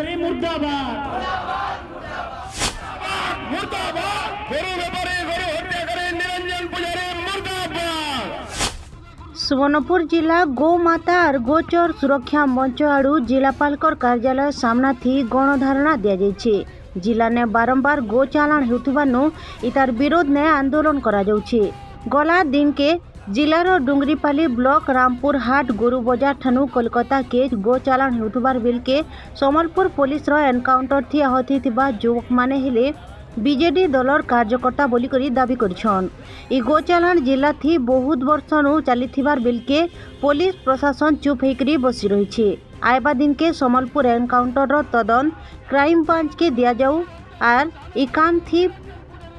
पूजारी मुर्दाबाद मुर्दाबाद गुरु व्यापारी गुरु हत्याकारी निरंजन पूजारी मुर्दाबाद। सुवर्णपुर जिला गोमाता और गोचर सुरक्षा मंच आड़ू जिलापालकर कार्यालय सामना थी गणधारणा दि जाइए। जिला ने बारंबार गो चालाण होथिबानु इतार विरोध ने आंदोलन करा जाउछि। गला दिन के जिलार डुंगरीपाली ब्लॉक रामपुर हाट गोरु बजार ठानु कोलकाता के गो चालाण होथिबार बिल के समलपुर पुलिस रो एनकाउंटर थी आहति थिबा युवक माने हेले बीजेडी दलर कार्यकर्ता बोली करी दाबी करछन। ई गो चालाण जिला थी बहुत वर्षनु चलीथिबार बिल के पुलिस प्रशासन चुप होकरी बसी रही। आयबा दिन के समलपुर एनकाउंटर रो तदन क्राइम ब्रांच के दिया जाऊ आर ई काम थी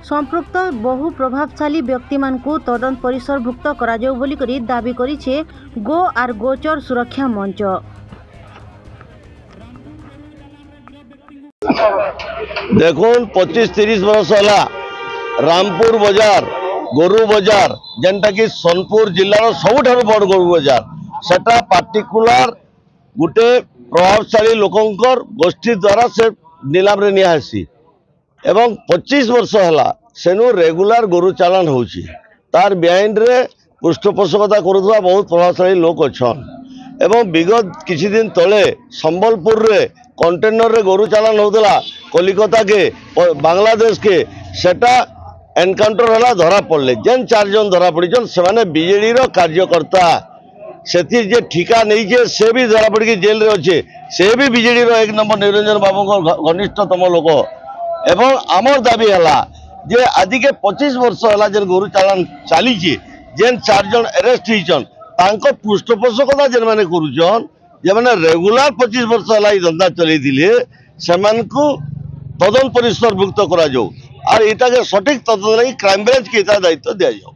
संपृक्त बहु प्रभावशाली व्यक्ति मानकु तदन परिसरभुक्त करा जाऊ बोली करी दाबी करिछे गो आर गोचर सुरक्षा मंच। देखुन 25-30 वर्ष है रामपुर बजार गोरु बजार जेनटा कि सोनपुर जिलार सबुठार बड़ गोरु बजार सेटा पार्टिकुलर गुटे प्रभावशाली लोकंकर गोष्ठी द्वारा से नीलाम रे नियासी एवं 25 वर्ष है सेनु रेगुलर गोरु चालान होची तार बिहाइंड रे पृष्ठपोषकता करुवा बहुत प्रभावशाली लोक अच्छन एवं विगत किछि दिन तले संबलपुर रे कंटेनर रे गोरु चालान होतला कोलकाता के बांग्लादेश के सेटा एनकाउंटर हला धरा पड़ले जेन 4 जन धरा पड़ी से माने बीजेडी रो कार्यकर्ता सेथि जे ठिका नहीं जे से भी धरा पड़ी के जेल रे अच्छे से भी बीजेडी रो 1 नंबर निरंजन बाबू को घनिष्ठतम लोक एवं आमर दाबी हला जे आदि के 25 वर्ष हला जेन गोरु चालान चली जेन 4 जन अरेस्ट होइछन तांको पृष्ठपोषकता जेन माने करूछन जे माने रेगुलर 25 वर्ष हला ई धंदा चलै दिले सेमानकु तदन परिसरभुक्त करा जाऊ और इटा के सटीक तदन क्राइम ब्रांच के दायित्व दिया जाऊ।